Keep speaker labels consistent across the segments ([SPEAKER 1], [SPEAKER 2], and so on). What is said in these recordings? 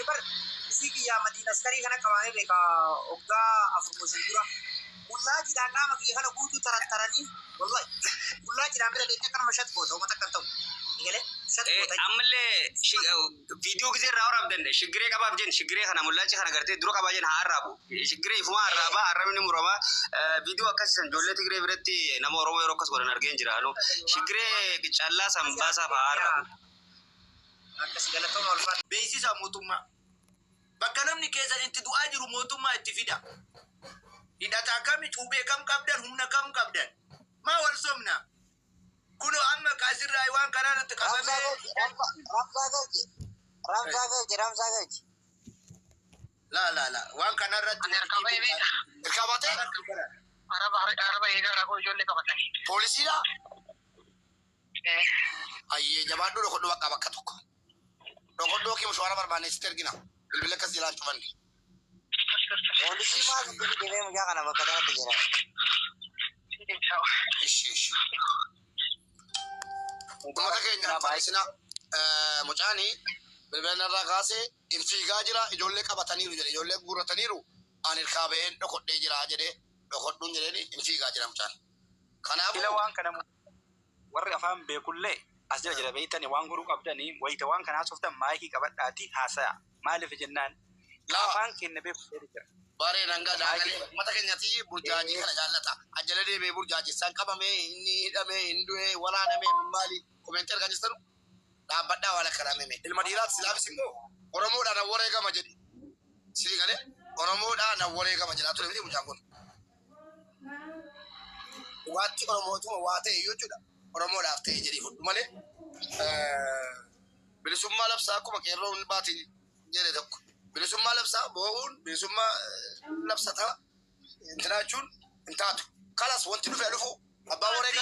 [SPEAKER 1] ani bar siki ya madina askari kana kamane beka ogga afurmosan dura wallahi da kama ki kana gutu tarattarani wallahi wallahi da amira beka kana mashat ko to mata kan to igale amle video gize rawar abdan shigre ka babjen shigre kana mullachi kana garte duro ka bajen harabu shigre ifuma araba arabni muraba video akasan jolle tigre birati namo oromo rokas godan argen jirano shigre challa sambasa fa harabu akas galato alfa beisisa mutuma bakanamni kesa inti du'a jiru mutuma ittifida idata kami tube kam kabdan humna kam kabdan ma wal somna kuno amma kasir rayuwan kanana ta kabame ramzagaji la wan kanar rat kabate araba ida rako jolle kabate polisi la ayye jabadu ko do bakka tokko do ki mushwara barbane stergina bilbila kasila chumandi polisi ma dile mu ja kana bakka ta jira ish وما تكين فارسنا مجاني بالبنا الرقاسة إنفيقا جرا يجولك أبتنيرو جرا يجولك غورة تنيرو عن الكابين نقول نجرا جرا نقول نجرا إنفيقا جرا مجان كنا أبو كلا كنا ورّي أفهم بكله أسجل جرا بيتني وانغورو كابدني ويتوان كنا سوفتا مايكي كبد آتي حاسا مالي في جنان لا أفهم كن نبي bare nanga dagale mata kenyati burjaji kana jallata ajale de be burjaji sankaba me inni dame indue wala na me mali commentaire gajistaru da badda wala karame me il madirat silab singo oromo da na wore ga majedi siri gale oromo da na wore ga majedi atule mi mujangon wati oromo tuma wate yochuda oromo da te jedi hudumale bilisumma labsa kuma kero bati jere dakko bilisumma labsa bohun bilisumma labsata intrachun intatu خلاص وانت نفع لفو ابا وريك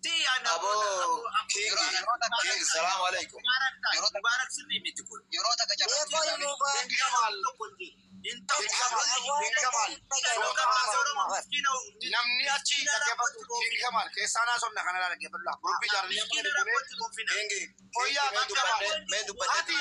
[SPEAKER 1] تي انا ابو كينج السلام عليكم مبارك سلمي متكون يروتك جمال انت كمال نمني اتشي كمال كيسانا سمنا كان لا جبل الله بروبي جارني كينج اويا ميدو بدي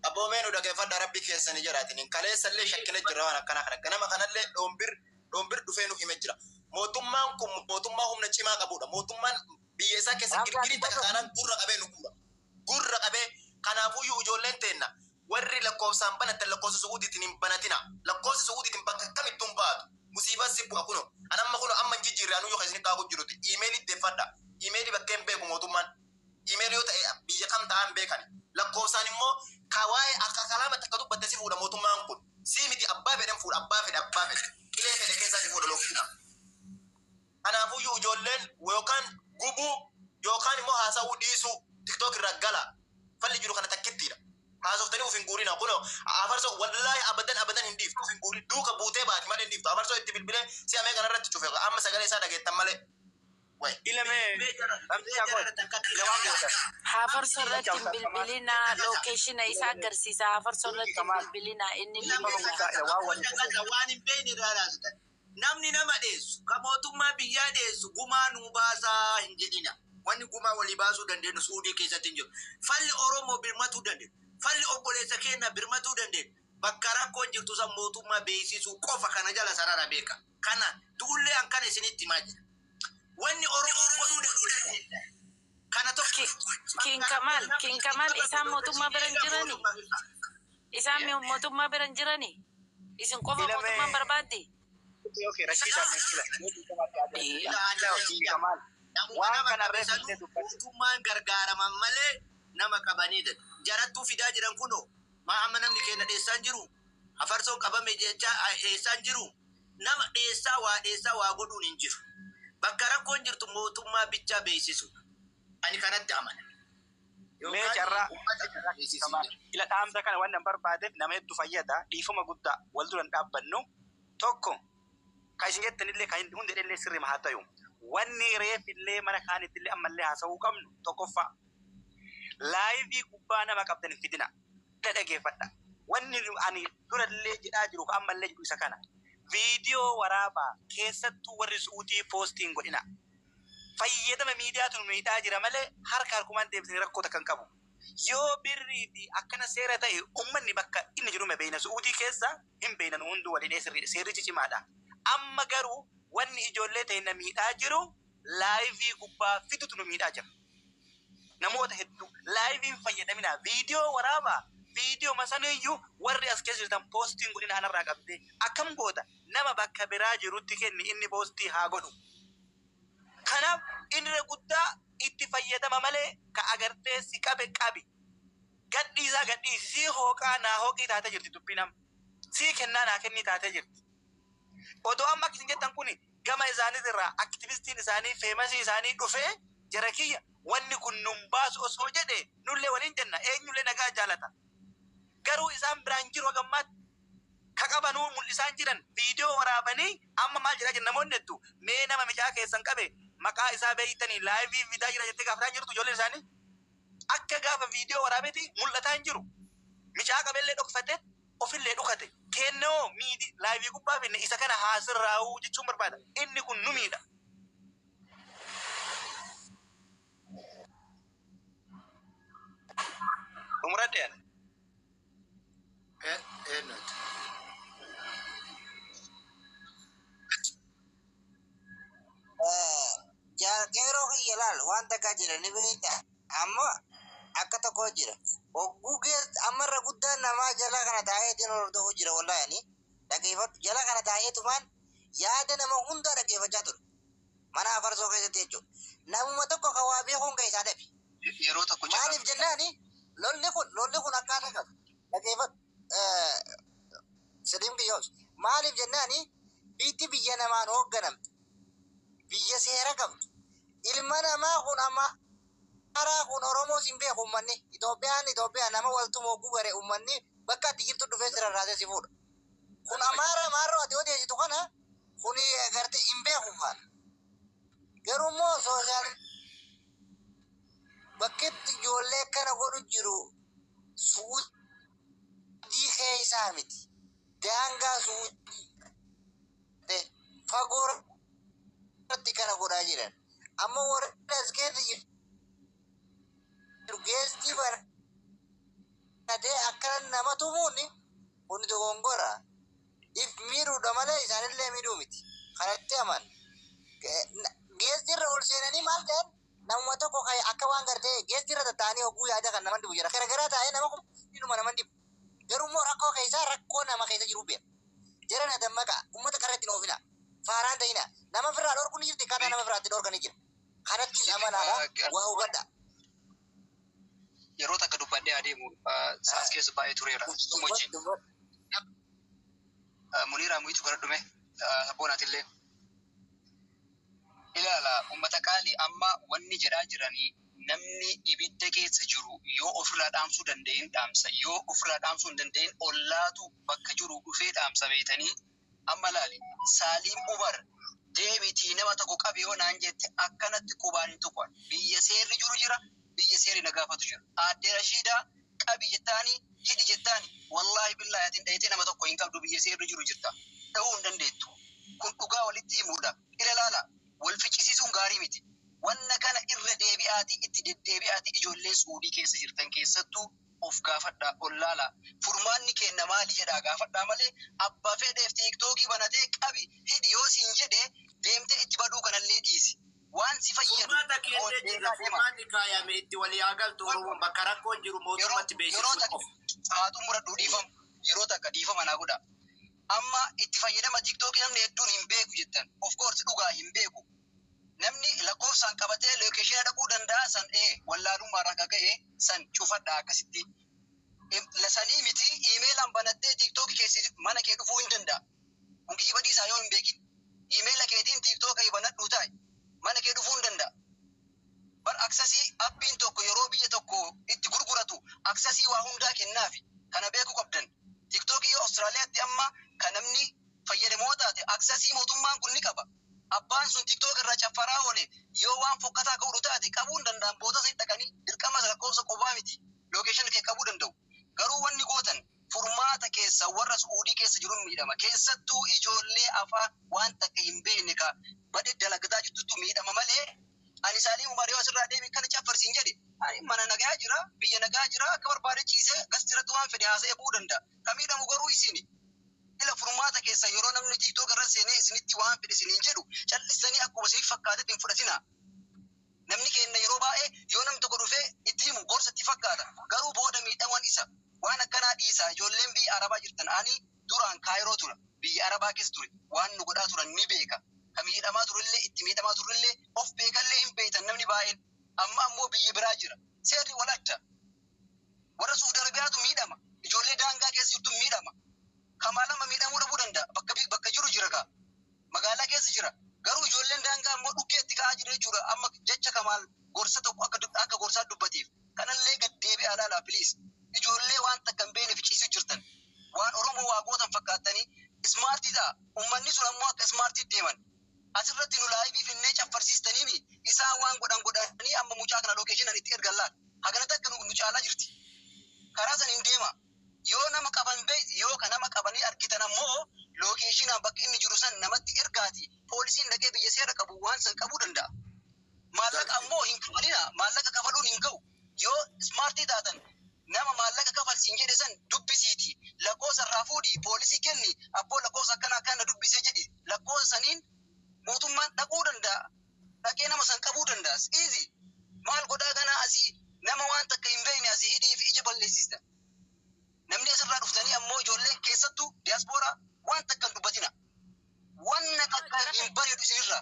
[SPEAKER 1] abo menu daga fadda rabbi ke sani jaratin kale salle shakkile jirawana kana makana le dombir du fenu imejira motumman hum na cima kabuda motumman biyesa ke sakirgiri ta kana gurra qabe kana fu yu jolentenna warri la ko sambana tal ko suudi tin banatina la ko suudi tin bakka kamitum baatu musiba sibu akuno anamma kuno amma jijiri anu yo khasni ka ko jirote email de fadda email ba kembe ko motumman email yo ta biya kam ta ambe kan la ko sani mo kawai akakalama takadu badasi fuda motumman kun simiti abbabe dem fuda abbabe ile fele kesa ni fuda lokina ana fu yu jollen wokan gubu yokan mo hasa udisu tiktok ragala falli juru kana takittira haso tani ufin gurina kuno afarso wallahi abadan indif ufin guri duka bute ba timale indif afarso ittibilbile si ame kana ratti chufe amma sagale sa daga tamale way ile me amti ako hafarso ratti bilbilina location isa garsisa hafarso ratti bilbilina inni wani beni rarasuta namni nama desu kamotuma biya desu gumanu basa hinjedina wani guma wali basu dande no sudi ke satinjo falli oromo birmatu dande falli obole sakena birmatu dande bakara ko jirtu sa motuma beisi su kofa kana jala sarara beka kana dulle an kana siniti maji wani oromo ko dande kana to king kamal isa motuma beranjirani isa motuma beranjirani isin kofa motuma barbadi okay rakisa mekila kamal waan kana reesite dubbatumaan gargaara mammale nama qabanide jarattu fidaa jiran kuno ma amma namni keenya dheessan jiru afarsoon qabame jecha dheessan jiru nama dheessaa waa godhuun hin jiru bakka rakkoon jirtu mootummaa bichaa beeksisu ani kanatti amana mee jarra ila dhaamsa kana wannan barbaadeef nama hedduu fayyada dhiifama guddaa wal duran dhaabbannu tokko kaisin jettanillee kahin hundedhellee sirri haa ta'u wanni reefillee mana kaanittillee ammallee haasa'uu qabnu tokkoffa laayivii gubbaa nama qabdan fidina dhageeffadha wanni ani durallee jedhaa jiru ammallee jedhu isa kana
[SPEAKER 2] Video waraaba keessattuu warri Suudii posting godhina. Fayyadama miidiyaatu miidhaa jira malee harka harkumaan deebisanii rakkoota kan qabu. Yoo birrii fi akkana seera ta'e uummanni bakka inni jiru beeyna Suudii keessa hin beeynan hunduu waliin seerrichi cimaadha. Amma garuu wanni ijoollee ta'e na miidhaa jiru laayivii gubbaa fidutu nu miidhaa jira. Namoota hedduu laayiviin fayyadamina viidiyoo waraabaa viidiyoo masaniyyuu warri as keessa jirtan postiin godhina anarraa qabdee akkam goota nama bakka biraa jirutti kenni inni postii haa godhu. Kanaaf inni guddaa itti fayyadama malee ka agartee si qabe qabi. Gadhiisaa gadhiisi si hooqaa naa hooqii taatee jirti dubbinam. Si kennaa naa kennii taatee jirti. Odoo amma akkasin jettan kuni gama isaaniitirraa aktivistiin isaanii feemasii isaanii dhufee jara kiyya wanni kun nun baasu osoo jedhe nullee waliin jenna eenyullee nagaa jaalata. Garuu isaan biraan jiru hagammaatti ka qabanuu mul'isaan jiran viidiyoo waraabanii amma maal jedhaa jiran namoonni hedduu mee nama mijaa keessan qabe maqaa isaa beeytanii laayivii viidaa jira jettee gaafataa jirtu ijoolleen isaanii akka gaafa viidiyoo waraabeeti mul'ataa hin jiru. Mijaa qabellee dhokfatee ofillee dhukate kennoo miidi laayivii gubbaa finne isa kana haasirraa'uu jechuun barbaada. Inni kun nu miidha. Umuradde yana.
[SPEAKER 1] Not.
[SPEAKER 3] Yeroo ilaal wanta ka jira ni beekta amma akka tokko jira oggugee amarra guddaan namaa jala kana taa'eetiin hordofuu jira wallahi dhageeffadhu jala kana taa'eetumaan yaada nama hunda dhageeffachaa ture mana afarsoo keessatti jechuudha namuma tokko kan waa beekuun keessaa dhabe
[SPEAKER 1] yeroo tokko
[SPEAKER 3] maaliif jennaani lolli kun akkaataa qaba dhageeffadhu Sadiim Kiyyoos maaliif jennaani biitti biyya namaan hoogganamte biyya seera qabdu ilma namaa kun amma karaa kun Oromoo sin beeku ummanni Itoophiyaan nama waltu mogguu gare ummanni bakka ati jirtu dhufee sirarraasee si fuudha. Kun amaara maarroo ati odeessitu kana kun garte hin beeku faana. Garuu immoo sooshaal bakkeetti ijoollee kana godhu jiru Suudii keessaa miti. Daangaa Suudii fagoo irratti kana godhaa jiran. Amma warra as keessa jiru geestii baratee akkana nama tumuuni kun dogongora if miidhuudha malee isaanillee miidhuu miti. Kanatti aman geestii irra ol seenanii maal ta'an namuma tokko akka waan gartee geestii irra taa'anii hogguu yaada kan naman dhibu jira. Garagaraa taa'ee nama kun dhuma naman dhibu. Garuu immoo rakkoo keessaa rakkoo nama keessa jiru beeku. Jara dammaqa uummata karratti oofina. Faaraan ta'ina nama biraa dhorkuun jirti akkaataa nama biraatti dhorkanii jira. Kanatti amanaadha waa hubadha.
[SPEAKER 1] Yeroo takka dubbadhee adeemu saas keessa baay'ee tureera. Muniiraa mu'itu gara dhume sabboonatillee. Ilaala uummata qaalii amma wanni jedhaa jiranii namni ibidda keessa jiru yoo ofirraa dhaamsuu danda'in dhaamsa yoo ofirraa dhaamsuu hin danda'in ollaatu bakka jiru dhufee dhaamsa beetanii amma laali Saaliim Umar deebitii nama tokko qabe yoo naan jette akkanatti qubaan hin tuqan biyya seerri jiru jira biyya seerri nagaafatu jira aadde Rashiidaa qabi jettaanii hidhi jettaanii wallahi billahi atiin dhayitee nama tokko hin qabdu biyya seerri jiru jirta ta'uu hin dandeettu kun dhugaa walitti himuudha ilaala wal ficcisiisuun gaarii miti wanna kana irra deebi'aatii itti deddeebi'aatii ijoollee Suudii keessa jirtan keessattuu of gaafadhaa ollaala furmaanni kenna maali jedhaa gaafadhaa malee abbaa fedheef tiiktookii banatee qabi hidhi yoo siin jedhee deemtee itti baduu kanallee dhiisi waan si fayyadu
[SPEAKER 2] Uummata keessa jira furmaanni kaayame itti walii agaltu Oromoon bakka rakkoon jiru mootummatti beeksisuuf.
[SPEAKER 1] Haatu muradhu dhiifamu yeroo takka dhiifama naa godha. Amma itti fayyadama tiiktookii namni hedduun hin beeku jettan of course dhugaa hin beeku. Namni lakkoofsaan qabatee lookeeshina dhaquu danda'a san wallaalummaa irraa ka'ee san cufadhaa akkasitti. Lasanii miti iimeelaan banattee tiiktookii keessi mana kee dhufuu hin danda'a. Kun kijiba dhiisaa yoo hin beekin. Iimeela keetiin tiiktookii banadhuu taa'e mana kee dhufuu hin danda'a. Bar aksasii appiin tokko yeroo biyya tokko itti gurguratu aksasii waa hundaa kennaafi kana beeku qabdan. Tiiktookii yoo Awustiraaliyaatti amma kan namni fayyadamoo taate aksasii mootummaan kun ni qaba. Abbaan sun TikTok irraa caffaraa oole yoo waan fokkataa ka'uu taate qabuu hin danda'an boota isa dhaqanii dirqama lakkoofsa qophaa miti lookeeshin kee qabuu danda'u. Garuu wanni gootan furmaata keessa warra Suudii
[SPEAKER 4] Saudi keessa jiruun miidhama. Keessattuu ijoollee afaa waan takka hin beekne ka badee dalagataa jirtutu miidhama malee ani isaanii umaree asirraa deemi kana caffarsiin jedhe. Ani mana nagaa jira, biyya nagaa jira, akka barbaade ciisee gastirratti waan fedhe haasa'ee bu'uu danda'a. Ka miidhamu garuu isini. Ila furmaata keessa yeroo namni TikTok irra seenee isinitti waan fedhe isiniin jedhu callisanii akkuma isiniif fakkaatetti hin fudhatina. Namni keenya yeroo baay'ee yoo namni tokko dhufee itti himu gorsatti fakkaata. Garuu booda miidhaman isa. Waan akkanaa dhiisa. Ijoolleen biyya Arabaa jirtan ani duraan Kaayiroo tura. Biyya Arabaa keessa ture. Waan nu godhaa turan ni beeka. Ka miidhamaa turellee itti miidhamaa turellee of beekallee hin beektan namni baay'een. Amma ammoo biyya biraa jira. Seerri wal adda. Warra Suudi Arabiyaatu miidhama. Ijoollee daangaa keessa jirtu miidhama. Kamaalama miidhamuu dhabuu danda'a. Bakka jiru jira kaa. Magaalaa keessa jira. Garuu ijoolleen daangaa ammoo dhukkeetti ka'aa jira jechuudha. Amma jecha Kamaal gorsa tokko akka gorsaa dubbatiif. Kanallee gad deebi'aa ilaalaa piliis. Ijoollee waan takka hin beekneef ciisuu jirtan. Waan Oromoo waa gootan fakkaatanii ismaartii ta'a. Uummanni sun ammoo akka ismaartii deeman. Asirratti nu laayivii finnee caffarsiistanii isaan waan godhanii amma mucaa kana lookeeshinaan itti ergan laata. Haganatti akka nu caalaa jirti. Karaa san hin deema. Yoo nama qaban beekti yoo ka nama qabanii argitan ammoo lookeeshinaan bakka inni jiru san namatti ergaati. Poolisiin dhaqee biyya seera qabu waan san qabuu danda'a. Maallaqa ammoo hin kafalina. Maallaqa kafaluun hin ga'u. Yoo ismaartii taatan nama maallaqa kafalsiin jedhe san dubbisiiti. Lakkoofsa irraa fuudhi. Poolisii kenni. Abboo lakkoofsa akkana dubbisee jedhi. Lakkoofsa saniin mootummaan dhaquu danda'a. Dhaqee nama san qabuu danda'a. Easy. Maal godhaa kanaa asii nama waan takka hin beekne asii hidhii fi ija balleessista. Namni asirraa dhuftanii ammoo ijoolleen keessattuu diyaaspooraa waan takka hin dubbatina. Wanna takka hin bareedu isinirraa.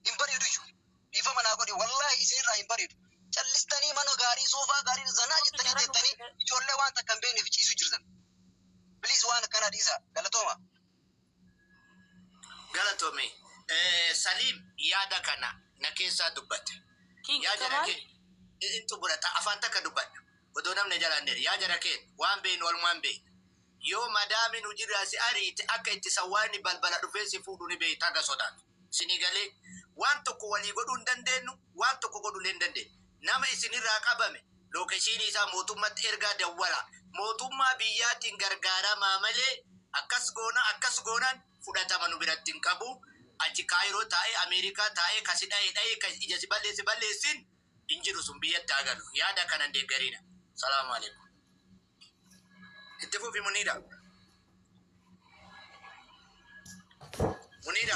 [SPEAKER 4] Hin bareedu iyyuu. Dhiifama naa godhi. Wallaahi isinirraa hin bareedu. Callistanii mana gaarii soofaa gaarii zanaa jettanii teettanii ijoollee waan takka hin beekneef ciisuu jirtan. Biliis waan akkanaa dhiisa. Galatooma.
[SPEAKER 5] Galatoome. Saliim yaada kana na keessaa dubbate. Yaada rakee intu burata afaan takka dubbadha. Odoo namni jalaan dheeri yaada rakee waan beeknu walumaan beekna. Yoo madaamin hujirraa si ariite akka itti sawwaani balbala dhufee si fuudhu ni beekta aga sodaatu. Sinii galee waan tokko walii godhuu hin dandeenyu waan tokko godhuu hin dandeenyu. Nama isinirraa qabame lookeeshinii isaa mootummatti ergaa dawwala. Mootummaa biyyaatiin gargaaramaa malee akkas goonaan fudhatama nu biratti hin qabu. Achi Kaayiroo taa'ee Ameerikaa taa'ee kasi dha'ee kasi ija si balleessin hin jiru sun biyyatti agalu. Yaada kanan deeggariina. Salaamu alaikum. Itti fufi Muniidha. Muniidha.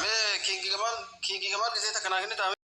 [SPEAKER 6] Kingi Gamal diseta kana kini tahu.